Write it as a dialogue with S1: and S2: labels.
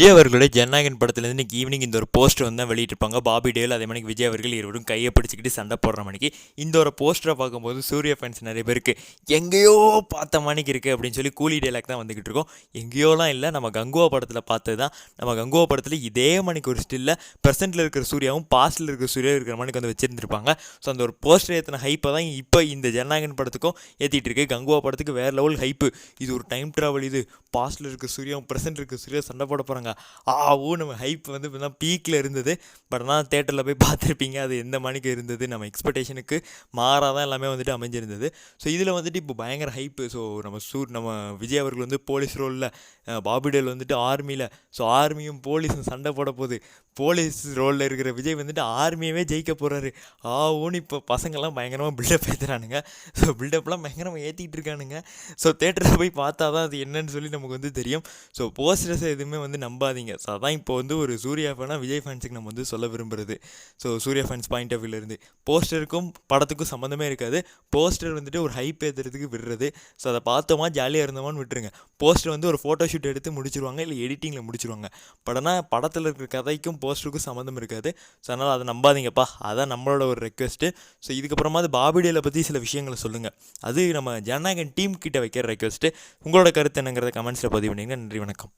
S1: விஜய் அவர்களுடைய ஜனநாயகன் படத்துலேருந்து இன்றைக்கி ஈவினிங் இந்த ஒரு போஸ்டர் வந்து தான் வெளியிட்டிருப்பாங்க. பாபி டேல் அதே மாதிரி விஜய் அவர்கள் இருவரும் கையை பிடிச்சிக்கிட்டு சண்டை போடுற மணிக்கு இந்த ஒரு போஸ்டரை பார்க்கும்போது சூர்யா ஃபேன்ஸ் நிறைய பேருக்கு எங்கேயோ பார்த்த மணிக்கு இருக்குது அப்படின்னு சொல்லி கூலி டைலாக் தான் வந்துக்கிட்டு இருக்கோம். எங்கேயோலாம் இல்லை, நம்ம கங்குவா படத்தில் பார்த்தது தான். நம்ம கங்குவா படத்தில் இதே மணிக்கு ஒரு ஸ்டில்ல ப்ரெசென்ட்டில் இருக்கிற சூர்யாவும் பாஸ்ட்டில் இருக்கிற சூர்யா இருக்கிற மணிக்கு வந்து வச்சுருந்துருப்பாங்க. ஸோ அந்த ஒரு போஸ்டர் ஏற்றின ஹைப்பை தான் இப்போ இந்த ஜனநாயகன் படத்துக்கும் ஏற்றிட்டு இருக்கு. கங்குவா படத்துக்கு வேறு லெவல் ஹைப்பு. இது ஒரு டைம் ட்ராவல், இது பாஸ்ட்டில் இருக்க சூர்யாவும் ப்ரெசென்ட் இருக்க சூர்யா சண்டை போட போகிறாங்க. நம்ம ஹைப் வந்து இப்போ தான் பீக்கில் இருந்தது. பட் ஆனால் தேட்டரில் போய் பார்த்துருப்பீங்க அது எந்த மணிக்கு இருந்தது, நம்ம எக்ஸ்பெக்டேஷனுக்கு மாறாதான் எல்லாமே வந்துட்டு அமைஞ்சிருந்தது. ஸோ இதில் வந்துட்டு இப்போ பயங்கர ஹைப்பு. ஸோ நம்ம விஜய் அவர்கள் வந்து போலீஸ் ரோலில், பாபிடேல் வந்துட்டு ஆர்மியில். ஸோ ஆர்மியும் போலீஸும் சண்டை போட போகுது. போலீஸ் ரோலில் இருக்கிற விஜய் வந்துட்டு ஆர்மியவே ஜெயிக்க போகிறாரு. இப்போ பசங்கள்லாம் பயங்கரமாக பில்டப் ஏற்றுறானுங்க. ஸோ பில்டப்லாம் பயங்கரமாக ஏற்றிட்டு இருக்கானுங்க. ஸோ தேட்டரில் போய் பார்த்தா தான் அது என்னன்னு சொல்லி நமக்கு வந்து தெரியும். ஸோ போஸ்டர்ஸை எதுவுமே வந்து நம்பாதீங்க. ஸோ அதான் இப்போ வந்து ஒரு சூர்யா ஃபேனாக விஜய் ஃபேன்ஸுக்கு நம்ம வந்து சொல்ல விரும்புகிறது. So Surya fans point of வியூலேருந்து போஸ்டருக்கும் படத்துக்கும் சம்மந்தமே இருக்காது. போஸ்டர் வந்துட்டு ஒரு ஹைப் ஏற்றுறதுக்கு விடுறது. ஸோ அதை பார்த்தோமா ஜாலியாக இருந்தோமான்னு விட்டுருங்க. போஸ்டர் வந்து ஒரு ஃபோட்டோ ஷூட் எடுத்து முடிச்சிருவாங்க, இல்லை எடிட்டிங்கில் முடிச்சிருவாங்க. பட் ஆனால் படத்தில் இருக்கிற கதைக்கும் போஸ்டருக்கும் சம்மந்தம் இருக்காது. ஸோ அதனால் அதை நம்பாதீங்கப்பா. அதான் நம்மளோட ஒரு ரெக்வெஸ்ட்டு. ஸோ இதுக்கப்புறமா அது பாபிடேலை பற்றி சில விஷயங்களை சொல்லுங்கள். அது நம்ம ஜனநாயகன் டீம் கிட்ட வைக்கிற ரெக்வெஸ்ட்டு. உங்களோட கருத்து என்னங்கிறத கமெண்ட்ஸில் பதிவு பண்ணிங்க. நன்றி, வணக்கம்.